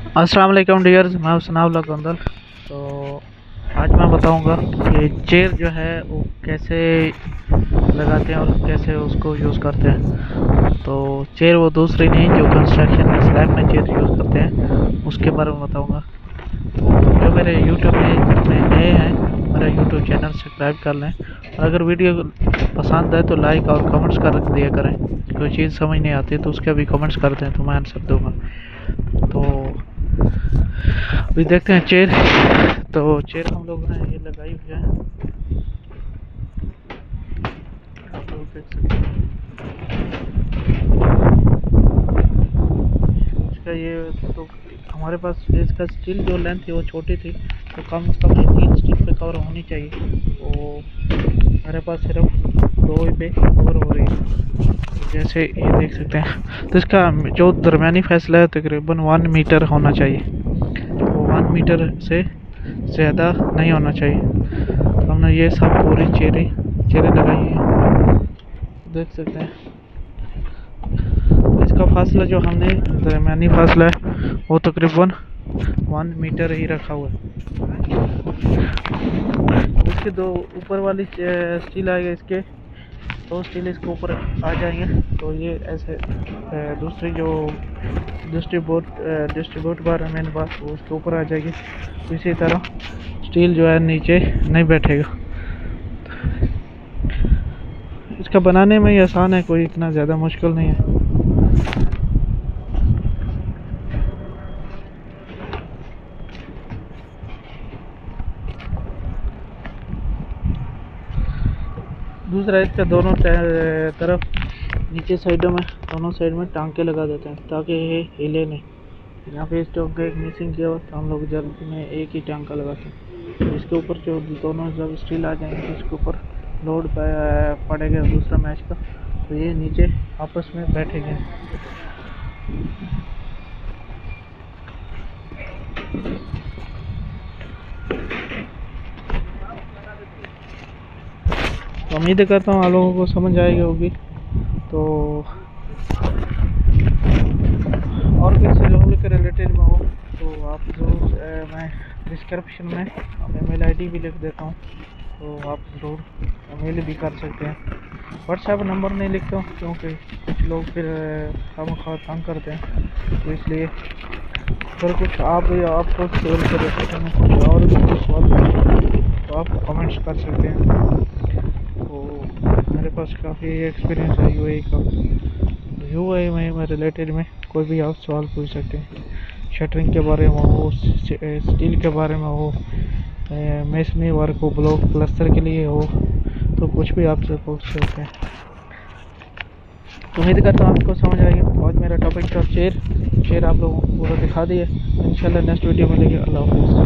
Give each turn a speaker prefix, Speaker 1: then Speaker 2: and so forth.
Speaker 1: अस्सलाम वालेकुम डियर्स, मैं हुसैन लखंदल। तो आज मैं बताऊंगा कि चेयर जो है वो कैसे लगाते हैं और कैसे उसको यूज़ करते हैं। तो चेयर वो दूसरी नहीं जो कंस्ट्रक्शन में स्लैब में चेयर यूज़ करते हैं, उसके बारे में बताऊंगा। तो जो मेरे यूट्यूब में नए हैं, मेरा यूट्यूब चैनल सब्सक्राइब कर लें, और अगर वीडियो पसंद है तो लाइक और कमेंट्स कर दिया करें। कोई चीज़ समझ नहीं आती तो उसके भी कमेंट्स कर दें तो मैं आंसर दूंगा। तो अभी देखते हैं चेयर। तो चेयर हम लोग ने ये लगाई हुई है, आप लोग देख सकते हैं। इसका ये तो हमारे पास इसका स्टील जो लेंथ थी वो छोटी थी, तो कम से कम ये 3 स्टील पे कवर होनी चाहिए। तो मेरे पास सिर्फ 2 ही पे कवर हो रही है, जैसे ये देख सकते हैं। तो इसका जो दरमियानी फैसला है तकरीबन 1 मीटर होना चाहिए, वो 1 मीटर से ज़्यादा नहीं होना चाहिए। तो हमने ये सब पूरी चेरें लगाई हैं, देख सकते हैं। तो इसका फासला जो हमने दरमियानी फासला है वो तकरीबन 1 मीटर ही रखा हुआ है। इसके दो ऊपर वाली स्टील आएगा, इसके 2 स्टील इसके ऊपर आ जाएंगे। तो ये ऐसे दूसरी जो डिस्ट्रीब्यूट बार है मेन बार, वो उसके ऊपर आ जाएगी। इसी तरह स्टील जो है नीचे नहीं बैठेगा। इसका बनाने में ही आसान है, कोई इतना ज़्यादा मुश्किल नहीं है। दूसरा, इसका दोनों तरफ नीचे साइडों में दोनों साइड में टांके लगा देते हैं ताकि ये हिले नहीं। यहाँ पे इस टॉप का एक मिसिंग किया हुआ, तो हम लोग जल्दी में एक ही टांका लगाते हैं। तो इसके ऊपर जो दोनों जब स्टील आ जाएंगे इसके ऊपर लोड पड़ेगा दूसरा मैच का, तो ये नीचे आपस में बैठेंगे। तो उम्मीद करता हूँ आप लोगों को समझ आएगी होगी। तो और किसी लोग के रिलेटेड में हो तो आप ज़रूर, मैं डिस्क्रिप्शन में ईमेल आईडी भी लिख देता हूँ, तो आप ज़रूर ईमेल भी कर सकते हैं। व्हाट्सएप नंबर नहीं लिखता हूँ क्योंकि कुछ लोग फिर हम तंग करते हैं, तो इसलिए अगर कुछ आपको सेल कर कुछ और भी कुछ सवाल तो आप कमेंट्स कर सकते हैं। तो मेरे पास काफ़ी एक्सपीरियंस है यूएई का, तो यूएई में रिलेटेड में कोई भी आप सवाल पूछ सकते हैं। शटरिंग के बारे में हो, स्टील के बारे में हो, मेसनरी वर्क हो, ब्लॉक क्लस्टर के लिए हो, तो कुछ भी आपसे पूछ सकते हैं। तो उम्मीद करता हूँ आपको समझ आएगी। आज मेरा टॉपिक था चेयर आप लोगों को पूरा दिखा दिए। इंशाल्लाह नेक्स्ट वीडियो मिलेगी। अल्लाह हाफ़िज़।